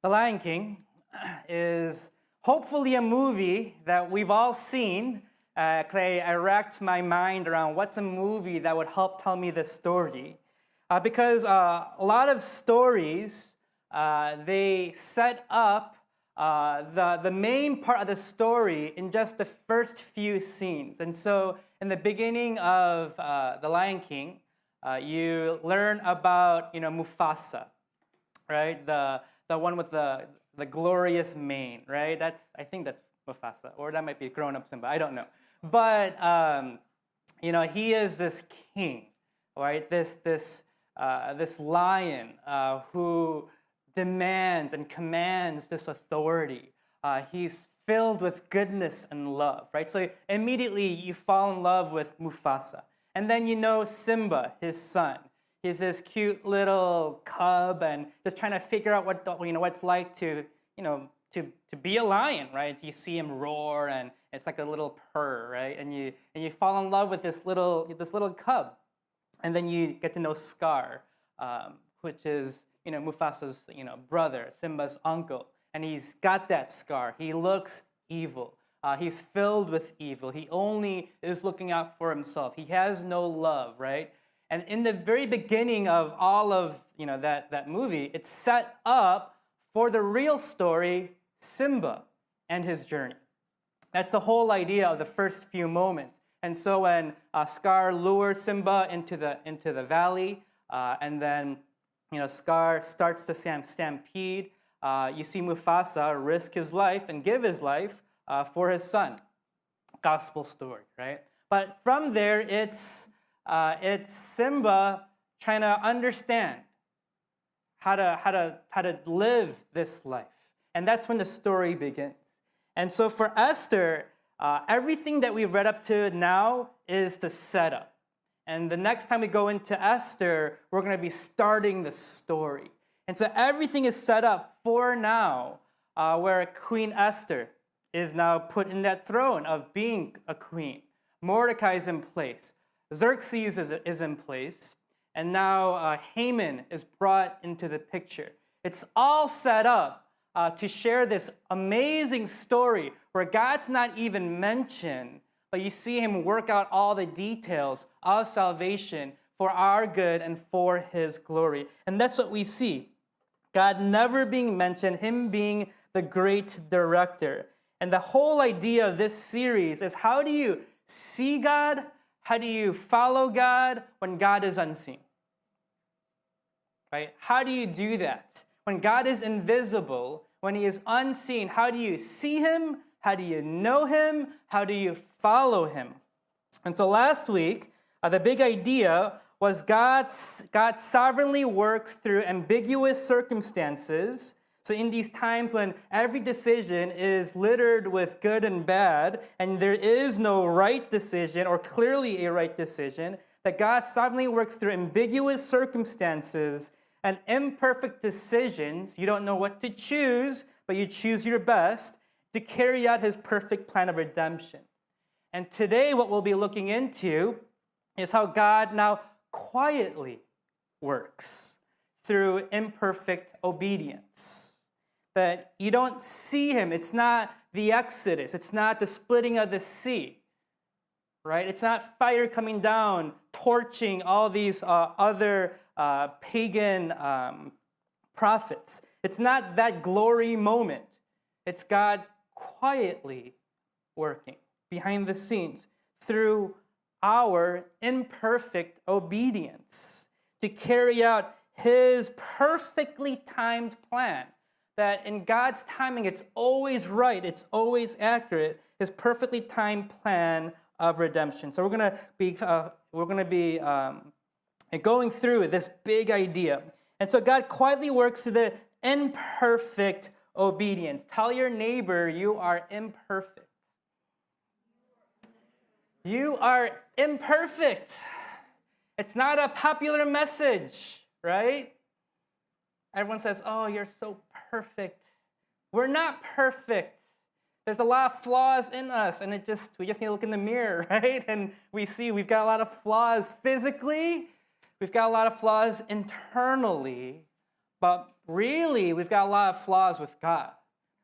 The Lion King is hopefully a movie that we've all seen. Clay, I racked my mind around what's a movie that would help tell me this story. Because a lot of stories, they set up the main part of the story in just the first few scenes. And so in the beginning of The Lion King, you learn about, Mufasa, right? The one with the glorious mane, right? I think that's Mufasa, or that might be grown-up Simba. I don't know. But he is this king, right? This lion who demands and commands this authority. He's filled with goodness and love, right? So immediately you fall in love with Mufasa. And then Simba, his son. He's this cute little cub and just trying to figure out what it's like to be a lion, right? You see him roar and it's like a little purr, right? And you fall in love with this little cub. And then you get to know Scar, which is Mufasa's brother, Simba's uncle. And he's got that scar. He looks evil. He's filled with evil. He only is looking out for himself. He has no love, right? And in the very beginning of all of that movie, it's set up for the real story, Simba and his journey. That's the whole idea of the first few moments. And so when Scar lures Simba into the valley, and then Scar starts to stampede, you see Mufasa risk his life and give his life for his son. Gospel story, right? But from there, it's Simba trying to understand how to live this life, and that's when the story begins. And so for Esther, everything that we've read up to now is the setup. And the next time we go into Esther, we're going to be starting the story. And so everything is set up for now, where Queen Esther is now put in that throne of being a queen. Mordecai is in place. Xerxes is in place. And now Haman is brought into the picture. It's all set up to share this amazing story where God's not even mentioned, but you see him work out all the details of salvation for our good and for his glory. And that's what we see. God never being mentioned, him being the great director. And the whole idea of this series is, how do you see God? How do you follow God when God is unseen? Right? How do you do that? When God is invisible, when he is unseen, how do you see him? How do you know him? How do you follow him? And so last week, the big idea was God sovereignly works through ambiguous circumstances. So in these times when every decision is littered with good and bad, and there is no right decision or clearly a right decision, that God sovereignly works through ambiguous circumstances and imperfect decisions. You don't know what to choose, but you choose your best to carry out his perfect plan of redemption. And today what we'll be looking into is how God now quietly works through imperfect obedience. That you don't see him. It's not the Exodus. It's not the splitting of the sea, right? It's not fire coming down, torching all these other pagan prophets. It's not that glory moment. It's God quietly working behind the scenes through our imperfect obedience to carry out his perfectly timed plan. That in God's timing, it's always right, it's always accurate, his perfectly timed plan of redemption. So we're going to be going through this big idea. And so God quietly works through the imperfect obedience. Tell your neighbor you are imperfect. You are imperfect. It's not a popular message, right? Everyone says, oh, you're so perfect. We're not perfect. There's a lot of flaws in us, and we just need to look in the mirror, right? And we see we've got a lot of flaws physically. We've got a lot of flaws internally. But really, we've got a lot of flaws with God,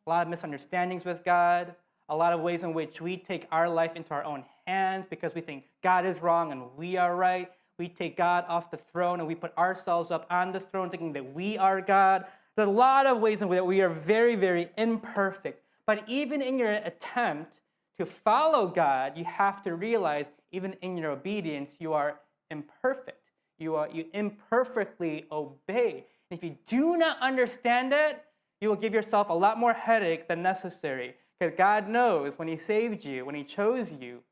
a lot of misunderstandings with God, a lot of ways in which we take our life into our own hands because we think God is wrong and we are right. We take God off the throne and we put ourselves up on the throne thinking that we are God. There's a lot of ways in which we are very, very imperfect. But even in your attempt to follow God, you have to realize, even in your obedience, you are imperfect. You imperfectly obey. And if you do not understand it, you will give yourself a lot more headache than necessary. Because God knows when He saved you, when He chose you,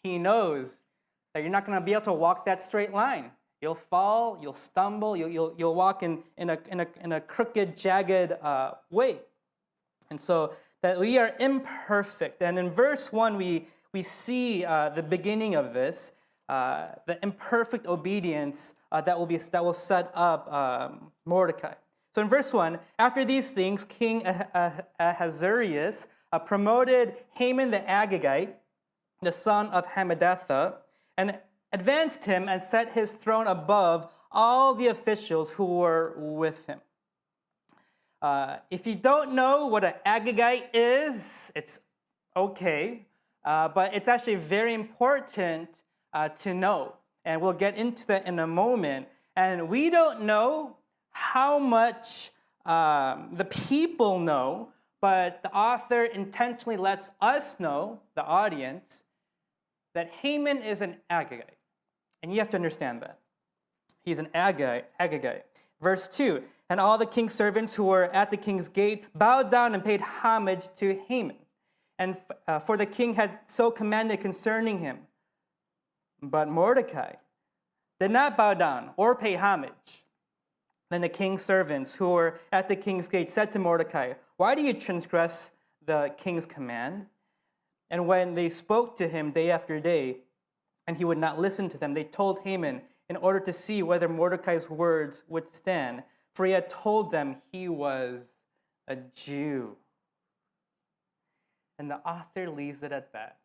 He knows that you're not going to be able to walk that straight line. You'll fall, you'll stumble, you'll walk in a crooked, jagged way. And so that we are imperfect. And in verse 1, we see the beginning of this, the imperfect obedience that will set up Mordecai. So in verse 1, after these things, King Ahasuerus promoted Haman the Agagite, the son of Hammedatha, and advanced him and set his throne above all the officials who were with him. If you don't know what an Agagite is, it's okay, but it's actually very important to know. And we'll get into that in a moment. And we don't know how much the people know, but the author intentionally lets us know, the audience, that Haman is an Agagite. And you have to understand that. He's an Agagite. Verse 2, and all the king's servants who were at the king's gate bowed down and paid homage to Haman. And for the king had so commanded concerning him. But Mordecai did not bow down or pay homage. Then the king's servants who were at the king's gate said to Mordecai, why do you transgress the king's command? And when they spoke to him day after day, and he would not listen to them, they told Haman in order to see whether Mordecai's words would stand, for he had told them he was a Jew. And the author leaves it at that.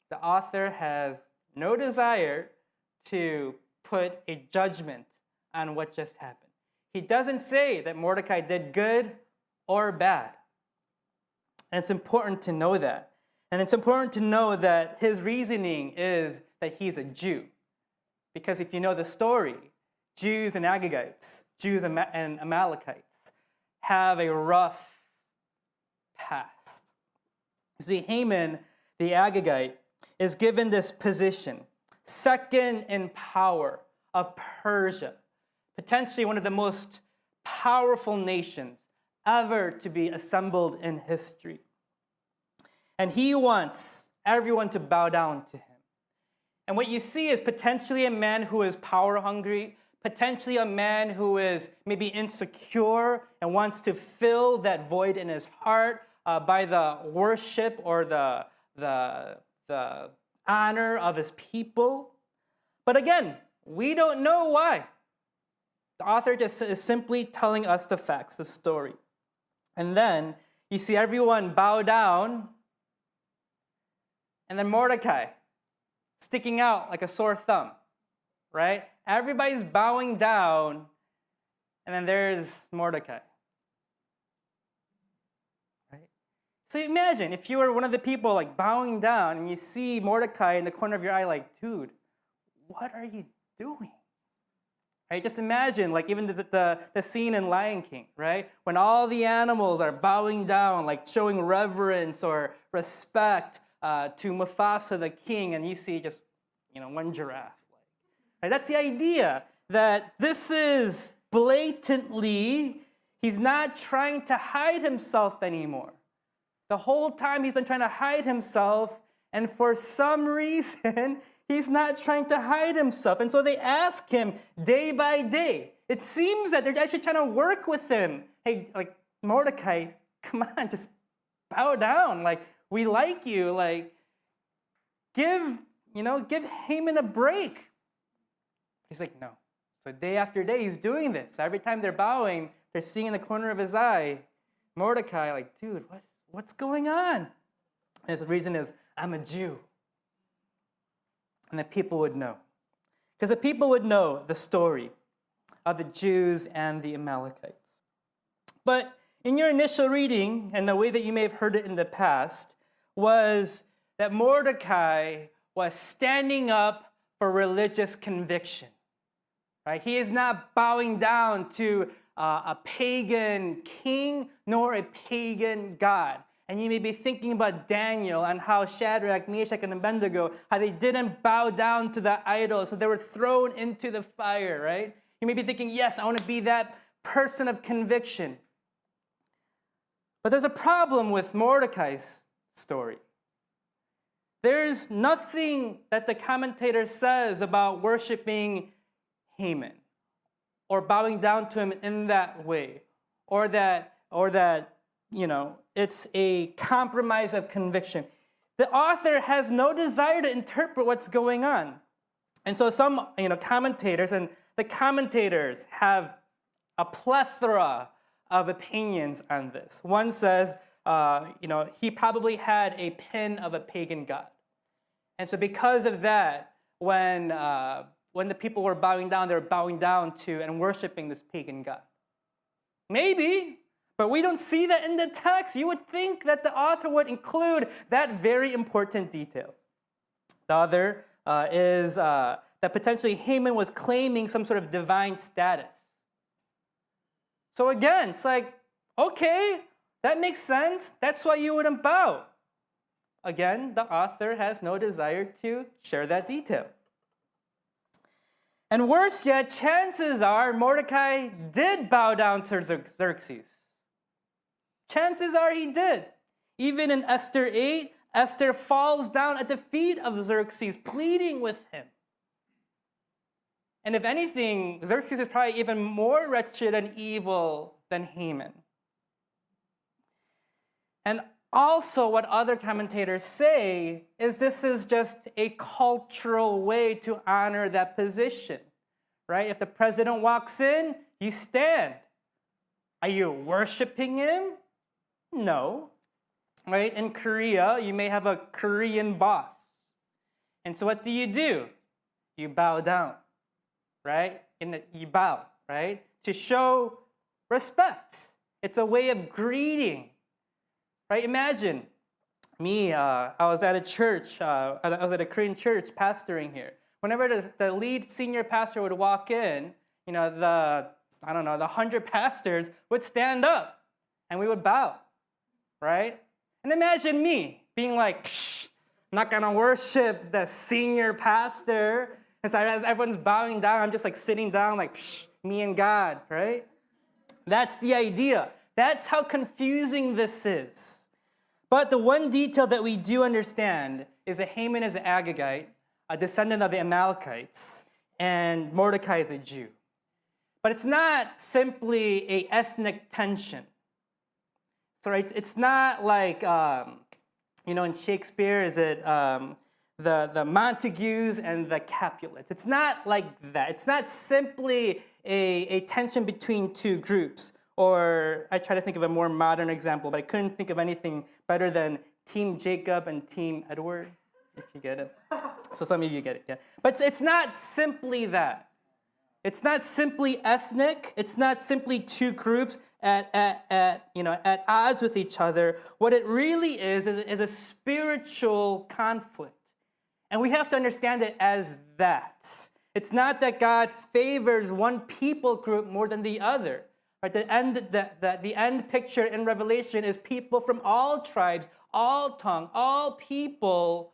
The author has no desire to put a judgment on what just happened. He doesn't say that Mordecai did good or bad. And it's important to know that. And it's important to know that his reasoning is that he's a Jew. Because if you know the story, Jews and Agagites, Jews and Amalekites have a rough past. You see, Haman, the Agagite, is given this position, second in power of Persia, potentially one of the most powerful nations ever to be assembled in history. And he wants everyone to bow down to him. And what you see is potentially a man who is power hungry, potentially a man who is maybe insecure and wants to fill that void in his heart by the worship or the honor of his people. But again, we don't know why. The author just is simply telling us the facts, the story. And then you see everyone bow down, and then Mordecai sticking out like a sore thumb, right? Everybody's bowing down, and then there's Mordecai. Right? So imagine if you were one of the people like bowing down and you see Mordecai in the corner of your eye like, dude, what are you doing? Right? Just imagine like even the scene in Lion King, right? When all the animals are bowing down, like showing reverence or respect to Mufasa the king, and you see just, one giraffe. Right? That's the idea, that this is blatantly, he's not trying to hide himself anymore. The whole time he's been trying to hide himself, and for some reason, he's not trying to hide himself. And so they ask him day by day. It seems that they're actually trying to work with him. Hey, like, Mordecai, come on, just bow down. Like, we like you. Like, give Haman a break. He's like, no. So day after day, he's doing this. Every time they're bowing, they're seeing in the corner of his eye, Mordecai, like, dude, what's going on? And his reason is, I'm a Jew. And the people would know. Because the people would know the story of the Jews and the Amalekites. But in your initial reading, and the way that you may have heard it in the past, was that Mordecai was standing up for religious conviction. Right? He is not bowing down to a pagan king nor a pagan god. And you may be thinking about Daniel and how Shadrach, Meshach, and Abednego, how they didn't bow down to the idol, so they were thrown into the fire, right? You may be thinking, yes, I want to be that person of conviction. But there's a problem with Mordecai's story. There's nothing that the commentator says about worshiping Haman or bowing down to him in that way, or that it's a compromise of conviction. The author has no desire to interpret what's going on. And so some commentators, and the commentators have a plethora of opinions on this. One says, he probably had a pin of a pagan god. And so because of that, when the people were bowing down, they were bowing down to and worshiping this pagan god. Maybe, but we don't see that in the text. You would think that the author would include that very important detail. The other is that potentially Haman was claiming some sort of divine status. So again, it's like, okay, that makes sense. That's why you wouldn't bow. Again, the author has no desire to share that detail. And worse yet, chances are Mordecai did bow down to Xerxes. Chances are he did. Even in Esther 8, Esther falls down at the feet of Xerxes, pleading with him. And if anything, Xerxes is probably even more wretched and evil than Haman. And also, what other commentators say is this is just a cultural way to honor that position, right? If the president walks in, you stand. Are you worshiping him? No, right? In Korea, you may have a Korean boss. And so what do? You bow down, right? You bow, right? To show respect. It's a way of greeting. Right? Imagine me, I was at a church, I was at a Korean church pastoring here. Whenever the lead senior pastor would walk in, the 100 pastors would stand up and we would bow, right? And imagine me being like, I'm not gonna worship the senior pastor. And so as everyone's bowing down, I'm just like sitting down like, me and God, right? That's the idea. That's how confusing this is. But the one detail that we do understand is that Haman is an Agagite, a descendant of the Amalekites, and Mordecai is a Jew. But it's not simply an ethnic tension. So it's not like, in Shakespeare, is it the Montagues and the Capulets? It's not like that. It's not simply a tension between two groups. Or I try to think of a more modern example, but I couldn't think of anything better than Team Jacob and Team Edward, if you get it. So some of you get it, yeah. But it's not simply that. It's not simply ethnic. It's not simply two groups at odds with each other. What it really is a spiritual conflict. And we have to understand it as that. It's not that God favors one people group more than the other. Right, the end picture in Revelation is people from all tribes, all tongue, all people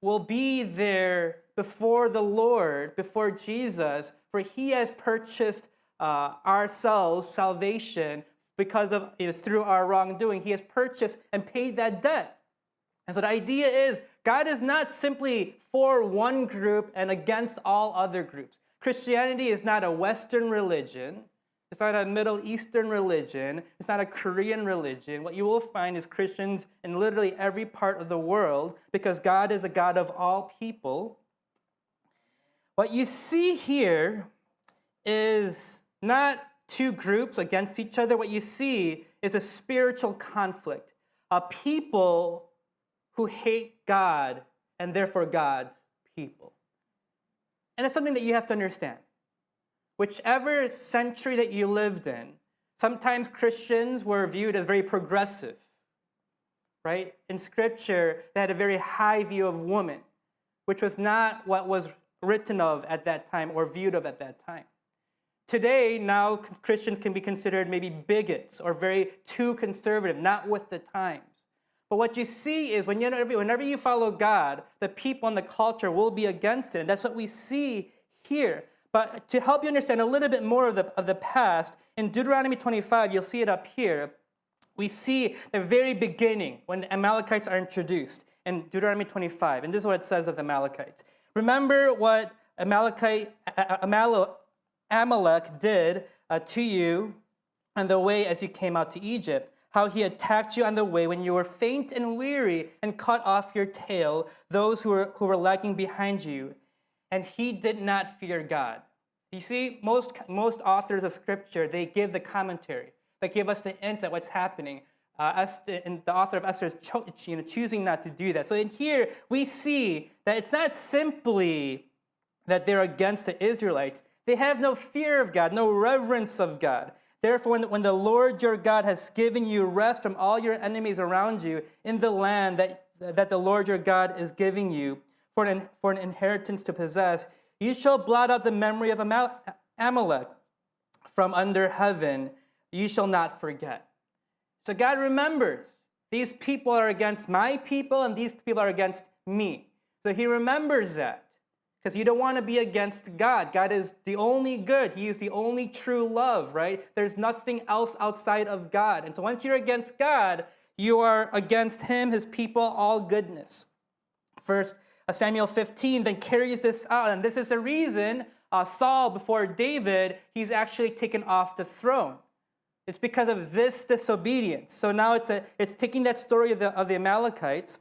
will be there before the Lord, before Jesus, for he has purchased ourselves salvation because of through our wrongdoing. He has purchased and paid that debt. And so the idea is God is not simply for one group and against all other groups. Christianity is not a Western religion. It's not a Middle Eastern religion. It's not a Korean religion. What you will find is Christians in literally every part of the world because God is a God of all people. What you see here is not two groups against each other. What you see is a spiritual conflict, a people who hate God and therefore God's people. And it's something that you have to understand. Whichever century that you lived in, Sometimes Christians were viewed as very progressive, right? In Scripture, they had a very high view of women, which was not what was written of at that time or viewed of at that time. Today, now Christians can be considered maybe bigots or very too conservative, not with the times. But what you see is whenever you follow God, the people and the culture will be against it. And that's what we see here. But to help you understand a little bit more of the past, in Deuteronomy 25, you'll see it up here. We see the very beginning when the Amalekites are introduced in Deuteronomy 25. And this is what it says of the Amalekites. Remember what Amalek did to you on the way as you came out to Egypt, how he attacked you on the way when you were faint and weary and cut off your tail, those who were lagging behind you. And he did not fear God. You see, most authors of Scripture, they give the commentary. They give us the insight what's happening. And the author of Esther is choosing not to do that. So in here, we see that it's not simply that they're against the Israelites. They have no fear of God, no reverence of God. Therefore, when the Lord your God has given you rest from all your enemies around you in the land that the Lord your God is giving you for an inheritance to possess, you shall blot out the memory of Amalek from under heaven. You shall not forget. So God remembers these people are against my people and these people are against me. So he remembers that. Because you don't want to be against God. God is the only good. He is the only true love, right? There's nothing else outside of God. And so once you're against God, you are against him, his people, all goodness. First Samuel 15 then carries this out. And this is the reason Saul, before David, he's actually taken off the throne. It's because of this disobedience. So now it's taking that story of the Amalekites.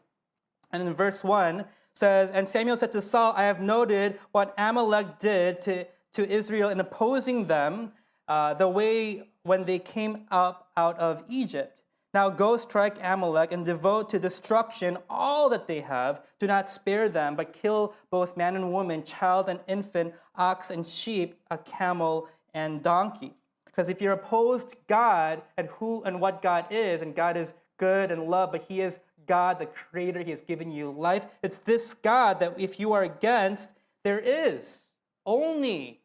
And in verse 1, says, and Samuel said to Saul, I have noted what Amalek did to Israel in opposing them the way when they came up out of Egypt. Now go strike Amalek and devote to destruction all that they have. Do not spare them, but kill both man and woman, child and infant, ox and sheep, a camel and donkey. Because if you're opposed God and who and what God is, and God is good and love, but he is God, the creator, he has given you life. It's this God that if you are against, there is only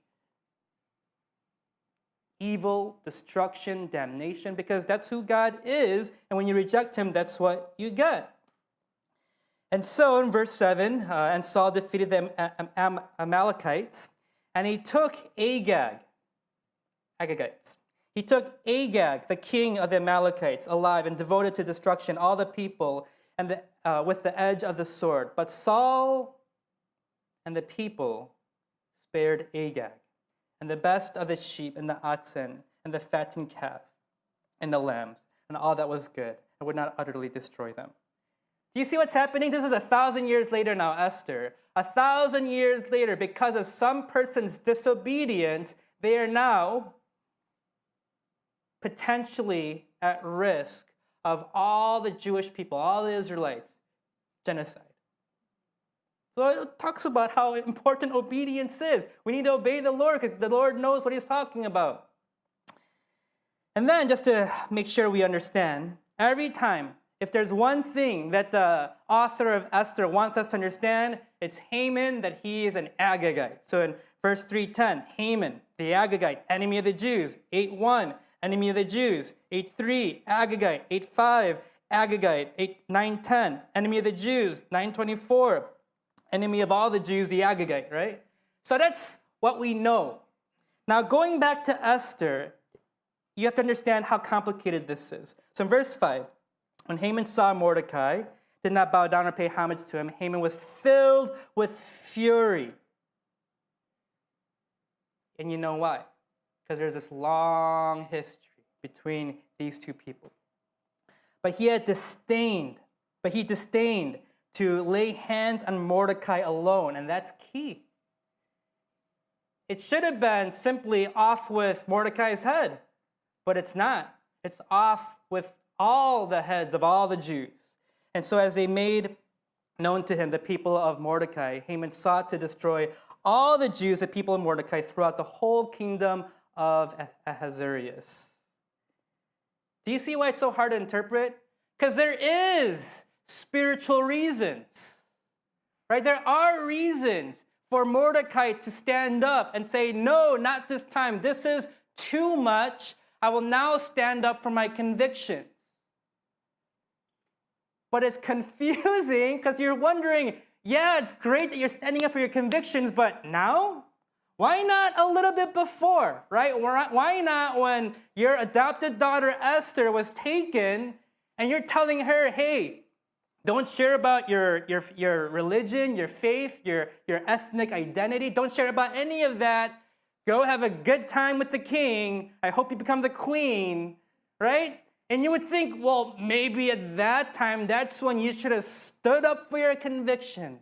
evil, destruction, damnation, because that's who God is. And when you reject him, that's what you get. And so in verse 7, and Saul defeated the Amalekites, and he took Agagites. He took Agag, the king of the Amalekites, alive and devoted to destruction all the people and with the edge of the sword. But Saul and the people spared Agag, and the best of the sheep and the oxen and the fattened calf and the lambs and all that was good, and would not utterly destroy them. Do you see what's happening? This is 1,000 years later now, Esther. 1,000 years later, because of some person's disobedience, they are now potentially at risk of all the Jewish people, all the Israelites, genocide. So it talks about how important obedience is. We need to obey the Lord because the Lord knows what he's talking about. And then just to make sure we understand, every time, if there's one thing that the author of Esther wants us to understand, it's Haman, that he is an Agagite. So in verse 3:10, Haman, the Agagite, enemy of the Jews. 8:1, enemy of the Jews. 8:3, Agagite. 8:5, Agagite. 9:10, enemy of the Jews. 9:24, enemy of all the Jews, the Agagite, right? So that's what we know. Now going back to Esther, you have to understand how complicated this is. So in verse 5, when Haman saw Mordecai, did not bow down or pay homage to him, Haman was filled with fury. And you know why? Because there's this long history between these two people. But he disdained to lay hands on Mordecai alone, and that's key. It should have been simply off with Mordecai's head, but it's not. It's off with all the heads of all the Jews. And so as they made known to him the people of Mordecai, Haman sought to destroy all the Jews, the people of Mordecai, throughout the whole kingdom of Ahasuerus. Do you see why it's so hard to interpret? Because there is spiritual reasons, right? There are reasons for Mordecai to stand up and say, no, not this time. This is too much. I will now stand up for my convictions. But it's confusing because you're wondering, yeah, it's great that you're standing up for your convictions, but now? Why not a little bit before, right? Why not when your adopted daughter Esther was taken and you're telling her, hey, don't share about your religion, your faith, your ethnic identity. Don't share about any of that. Go have a good time with the king. I hope you become the queen, right? And you would think, well, maybe at that time, that's when you should have stood up for your convictions.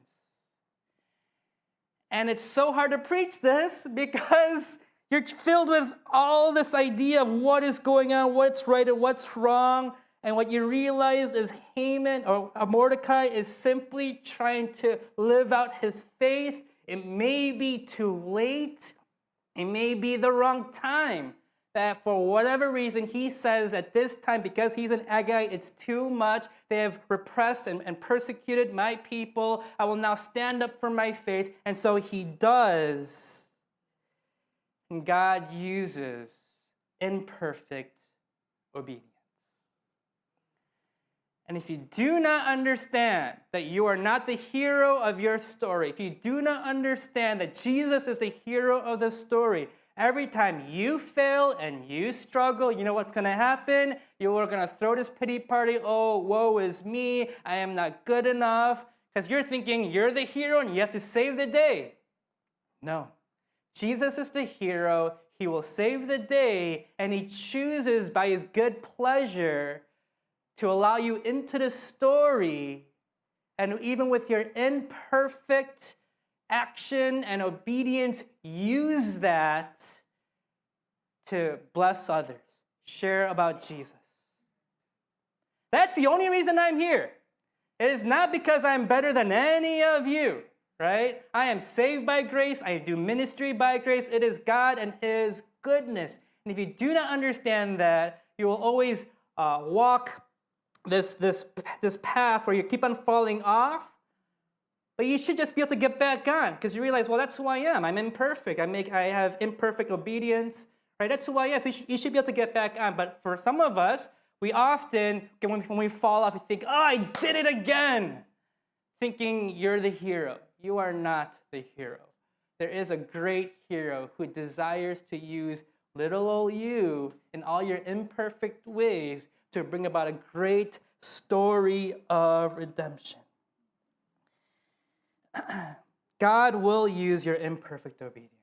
And it's so hard to preach this because you're filled with all this idea of what is going on, what's right and what's wrong. And what you realize is Haman or Mordecai is simply trying to live out his faith. It may be too late. It may be the wrong time. That for whatever reason, he says at this time, because he's an Agagite, it's too much. They have repressed and persecuted my people. I will now stand up for my faith. And so he does. And God uses imperfect obedience. And if you do not understand that you are not the hero of your story, if you do not understand that Jesus is the hero of the story, every time you fail and you struggle, you know what's going to happen? You are going to throw this pity party. Oh, woe is me. I am not good enough. Because you're thinking you're the hero and you have to save the day. No. Jesus is the hero. He will save the day. And he chooses by his good pleasure to allow you into the story. And even with your imperfect action and obedience, use that to bless others, share about Jesus. That's the only reason I'm here. It is not because I'm better than any of you, right? I am saved by grace. I do ministry by grace. It is God and his goodness. And if you do not understand that, you will always walk this path where you keep on falling off. But you should just be able to get back on because you realize, well, that's who I am. I'm imperfect. I have imperfect obedience, right? That's who I am. So you should be able to get back on. But for some of us, we often, when we fall off, we think, oh, I did it again, thinking you're the hero. You are not the hero. There is a great hero who desires to use little old you in all your imperfect ways to bring about a great story of redemption. God will use your imperfect obedience.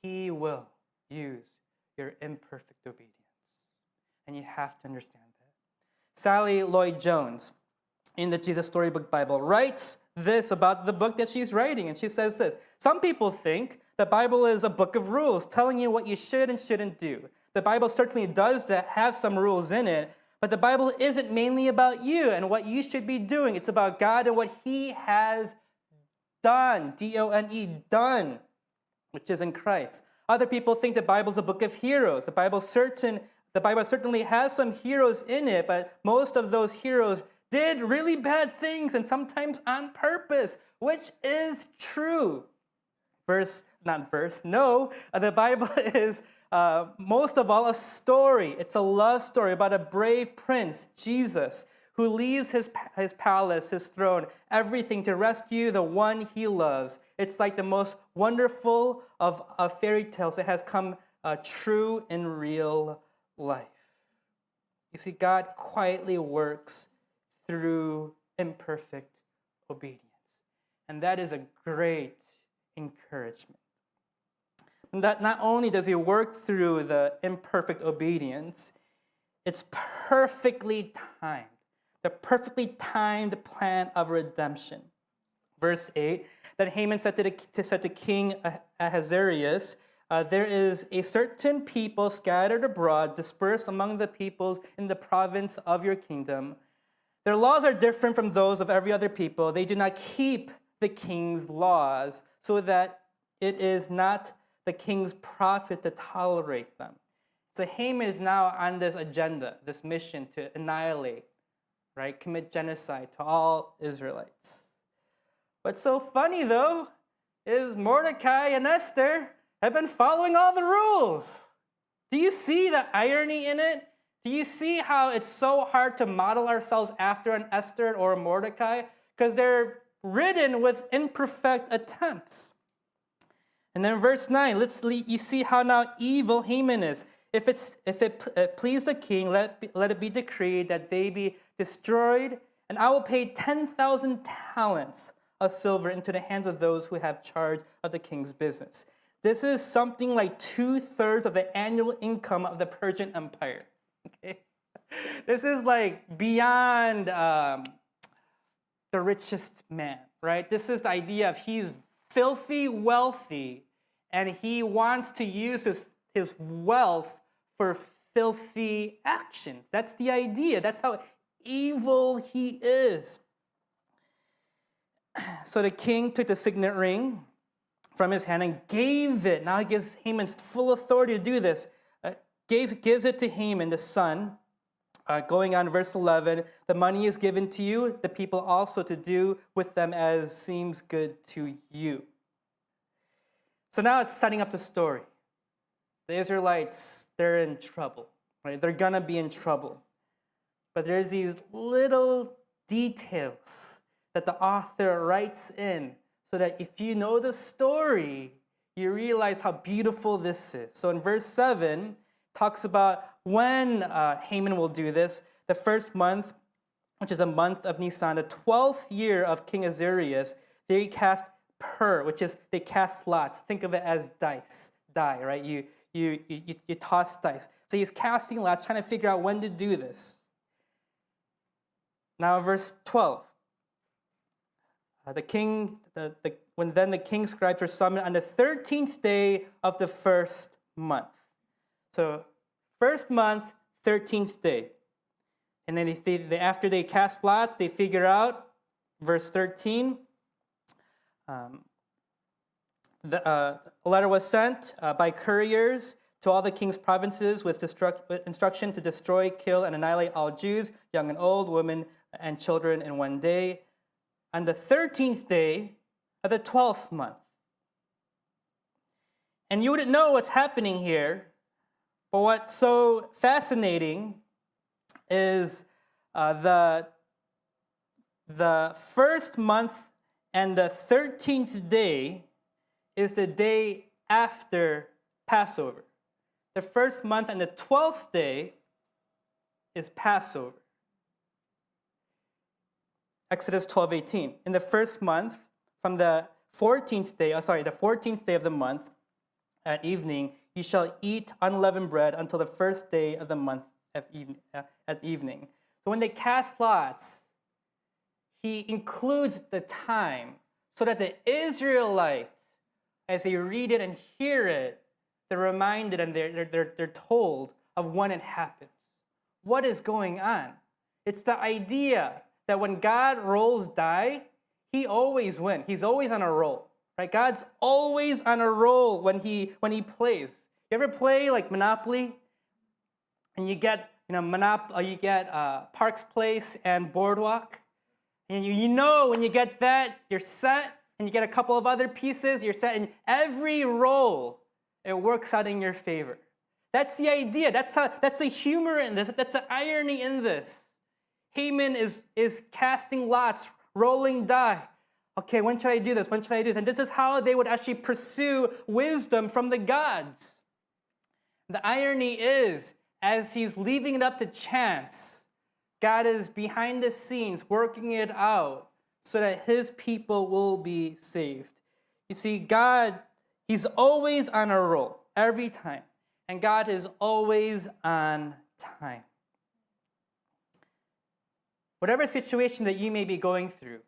He will use your imperfect obedience. And you have to understand that. Sally Lloyd-Jones, in the Jesus Storybook Bible, writes this about the book that she's writing. And she says this: some people think the Bible is a book of rules telling you what you should and shouldn't do. The Bible certainly does have some rules in it, but the Bible isn't mainly about you and what you should be doing. It's about God and what he has done, D-O-N-E, done, which is in Christ. Other people think the Bible is a book of heroes. The Bible certainly has some heroes in it, but most of those heroes did really bad things and sometimes on purpose, which is true. The Bible is most of all a story. It's a love story about a brave prince, Jesus, who leaves his palace, his throne, everything to rescue the one he loves. It's like the most wonderful of fairy tales that has come true in real life. You see, God quietly works through imperfect obedience. And that is a great encouragement. And that not only does he work through the imperfect obedience, it's perfectly timed. The perfectly timed plan of redemption. Verse 8, that Haman said to King Ahasuerus, there is a certain people scattered abroad, dispersed among the peoples in the province of your kingdom. Their laws are different from those of every other people. They do not keep the king's laws, so that it is not the king's profit to tolerate them. So Haman is now on this agenda, this mission to annihilate, right? Commit genocide to all Israelites. What's so funny, though, is Mordecai and Esther have been following all the rules. Do you see the irony in it? Do you see how it's so hard to model ourselves after an Esther or a Mordecai? Because they're ridden with imperfect attempts. And then verse 9, you see how now evil Haman is. If it please the king, let it be decreed that they be destroyed, and I will pay 10,000 talents of silver into the hands of those who have charge of the king's business. This is something like 2/3 of the annual income of the Persian Empire. Okay, this is like beyond the richest man, right? This is the idea of he's filthy wealthy, and he wants to use his wealth for filthy actions. That's the idea. That's how evil he is. So the king took the signet ring from his hand and gave it. Now he gives Haman full authority to do this. Gives it to Haman, the son. Going on verse 11, the money is given to you, the people also to do with them as seems good to you. So now it's setting up the story. The Israelites, they're in trouble, right? They're gonna be in trouble. But there's these little details that the author writes in so that if you know the story, you realize how beautiful this is. So in verse 7, talks about when Haman will do this. The first month, which is a month of Nisan, the 12th year of King Azarias, they cast which is they cast lots. Think of it as die, right? You toss dice. So he's casting lots, trying to figure out when to do this. Now, verse 12. When then the king's scribes were summoned on the 13th day of the first month. So, first month, 13th day. And then after they cast lots, they figure out, verse 13, a letter was sent by couriers to all the king's provinces with instruction to destroy, kill, and annihilate all Jews, young and old, women and children in one day, on the 13th day of the 12th month. And you wouldn't know what's happening here, but what's so fascinating is the first month and the 13th day is the day after Passover. The first month and the 12th day is Passover. Exodus 12:18. In the first month, from the 14th day of the month, at evening, you shall eat unleavened bread until the first day of the month at evening. So when they cast lots, he includes the time so that the Israelites, as they read it and hear it, they're reminded and they're told of when it happens. What is going on? It's the idea that when God rolls die, he always wins. He's always on a roll, right? God's always on a roll when he plays. You ever play like Monopoly, and you get Parks Place and Boardwalk, and you know when you get that, you're set, and you get a couple of other pieces, you're set, and every roll, it works out in your favor. That's the idea. That's the humor in this. That's the irony in this. Haman is casting lots, rolling die. Okay, when should I do this? When should I do this? And this is how they would actually pursue wisdom from the gods. The irony is, as he's leaving it up to chance, God is behind the scenes working it out so that his people will be saved. You see, God, he's always on a roll, every time. And God is always on time. Whatever situation that you may be going through,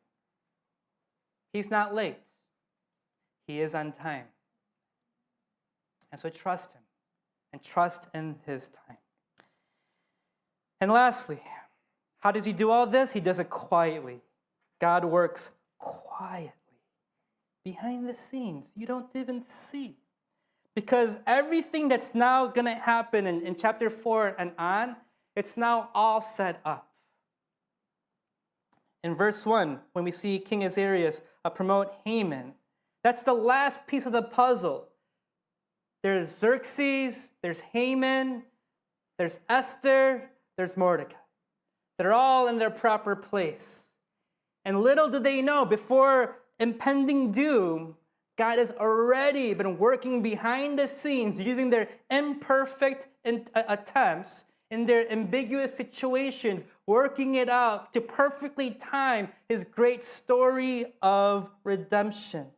he's not late. He is on time. And so trust him and trust in his time. And lastly, how does he do all this? He does it quietly. God works quietly, behind the scenes. You don't even see. Because everything that's now going to happen in chapter 4 and on, it's now all set up. In verse 1, when we see King Ahasuerus promote Haman, that's the last piece of the puzzle. There's Xerxes, there's Haman, there's Esther, there's Mordecai. They're all in their proper place. And little do they know, before impending doom, God has already been working behind the scenes, using their imperfect attempts in their ambiguous situations, working it out to perfectly time his great story of redemption.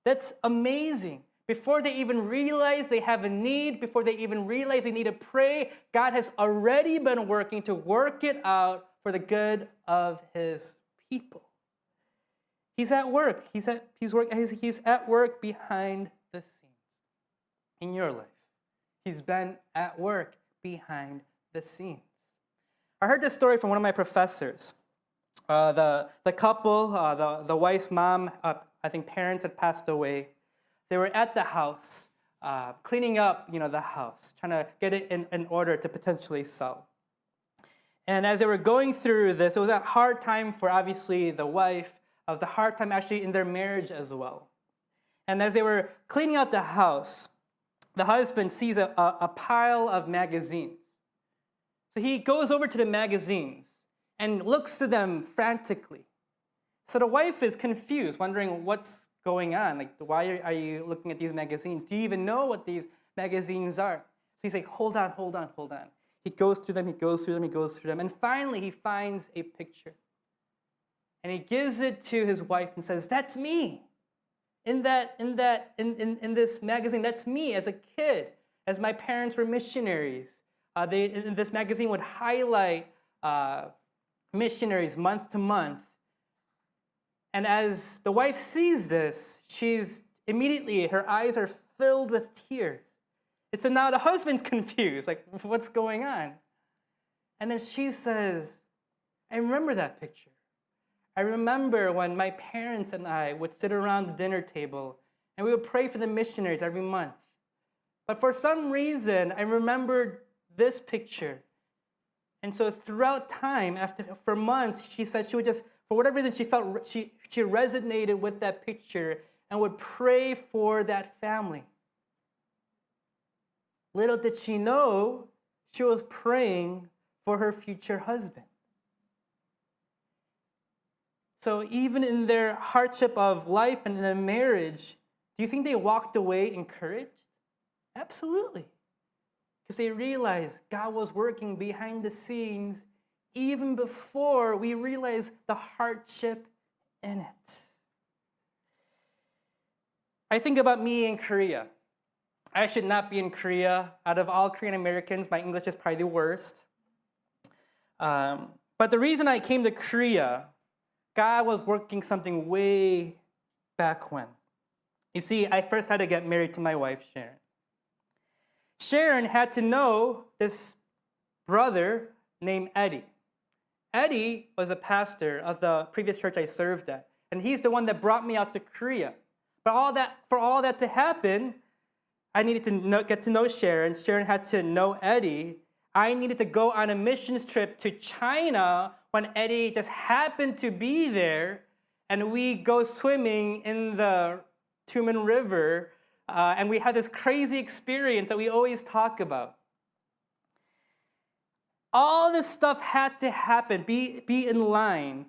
That's amazing. Before they even realize they have a need, before they even realize they need to pray, God has already been working to work it out for the good of his people. He's at work. He's at work behind the scenes in your life. He's been at work behind the scenes. I heard this story from one of my professors. The couple, the wife's mom, I think parents had passed away. They were at the house, cleaning up, the house, trying to get it in order to potentially sell. And as they were going through this, it was a hard time for obviously the wife. It was a hard time actually in their marriage as well. And as they were cleaning out the house, the husband sees a pile of magazines. So he goes over to the magazines and looks through them frantically. So the wife is confused, wondering what's going on. Like, why are you looking at these magazines? Do you even know what these magazines are? So he's like, hold on. He goes through them, and finally he finds a picture. And he gives it to his wife and says, that's me. In this magazine, that's me as a kid, as my parents were missionaries. In this magazine would highlight missionaries month to month. And as the wife sees this, her eyes are filled with tears. And so now the husband's confused, like, what's going on? And then she says, I remember that picture. I remember when my parents and I would sit around the dinner table and we would pray for the missionaries every month. But for some reason, I remembered this picture. And so throughout time, for months, she said she would just, for whatever reason, she felt she resonated with that picture and would pray for that family. Little did she know, she was praying for her future husband. So even in their hardship of life and in their marriage, do you think they walked away encouraged? Absolutely. Because they realized God was working behind the scenes even before we realized the hardship in it. I think about me in Korea. I should not be in Korea. Out of all Korean Americans, my English is probably the worst. But the reason I came to Korea, God was working something way back when. You see, I first had to get married to my wife, Sharon. Sharon had to know this brother named Eddie. Eddie was a pastor of the previous church I served at, and he's the one that brought me out to Korea. But for all that to happen, I needed to get to know Sharon. Sharon had to know Eddie. I needed to go on a missions trip to China when Eddie just happened to be there, and we go swimming in the Tumen River, and we had this crazy experience that we always talk about. All this stuff had to happen, be in line,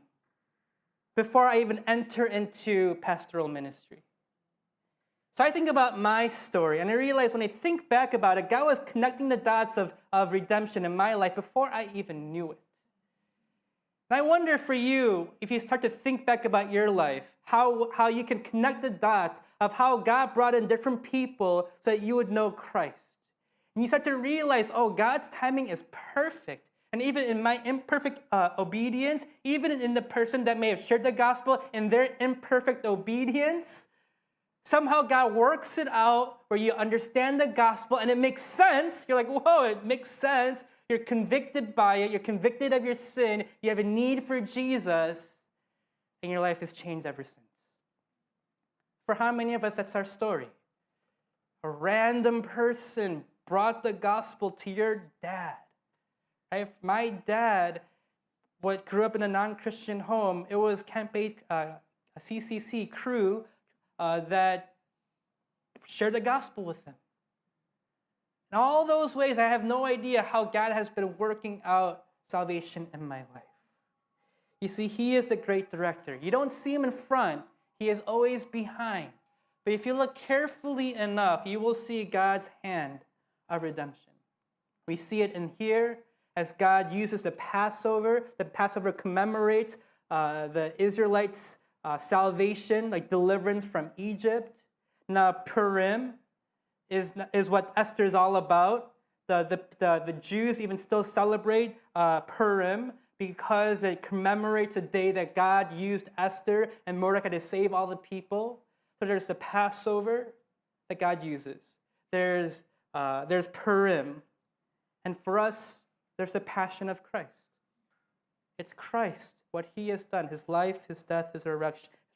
before I even enter into pastoral ministry. So I think about my story, and I realize when I think back about it, God was connecting the dots of redemption in my life before I even knew it. And I wonder for you, if you start to think back about your life, how you can connect the dots of how God brought in different people so that you would know Christ. And you start to realize, oh, God's timing is perfect. And even in my imperfect obedience, even in the person that may have shared the gospel, in their imperfect obedience, somehow God works it out where you understand the gospel and it makes sense. You're like, whoa, it makes sense. You're convicted by it. You're convicted of your sin. You have a need for Jesus. And your life has changed ever since. For how many of us, that's our story? A random person brought the gospel to your dad. Right? My dad, what grew up in a non-Christian home, it was a CCC crew that shared the gospel with him. In all those ways, I have no idea how God has been working out salvation in my life. You see, he is the great director. You don't see him in front. He is always behind. But if you look carefully enough, you will see God's hand of redemption. We see it in here as God uses the Passover. The Passover commemorates the Israelites' salvation, like deliverance from Egypt. Now, Purim is what Esther is all about. The Jews even still celebrate Purim because it commemorates a day that God used Esther and Mordecai to save all the people. So there's the Passover that God uses. There's Purim. And for us, there's the passion of Christ. It's Christ, what he has done, his life, his death, his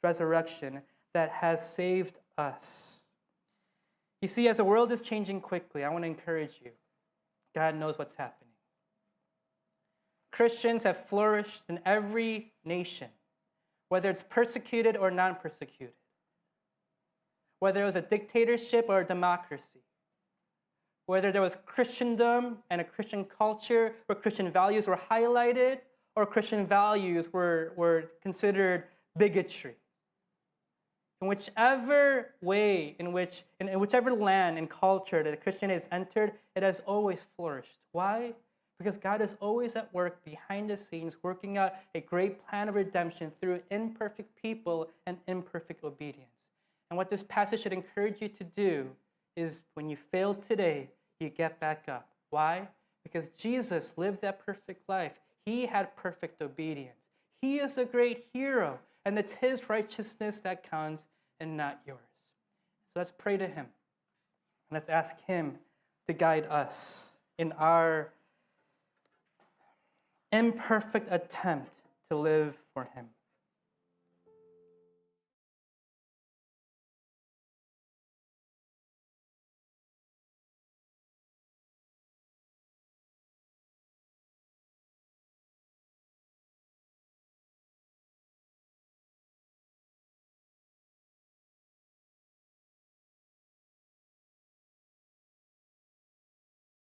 resurrection, that has saved us. You see, as the world is changing quickly, I want to encourage you. God knows what's happening. Christians have flourished in every nation, whether it's persecuted or non-persecuted, whether it was a dictatorship or a democracy, whether there was Christendom and a Christian culture where Christian values were highlighted or Christian values were considered bigotry. In whichever way, in whichever land and culture that Christianity has entered, it has always flourished. Why? Because God is always at work behind the scenes, working out a great plan of redemption through imperfect people and imperfect obedience. And what this passage should encourage you to do is when you fail today, you get back up. Why? Because Jesus lived that perfect life. He had perfect obedience. He is the great hero, and it's his righteousness that counts and not yours. So let's pray to him. And let's ask him to guide us in our imperfect attempt to live for him.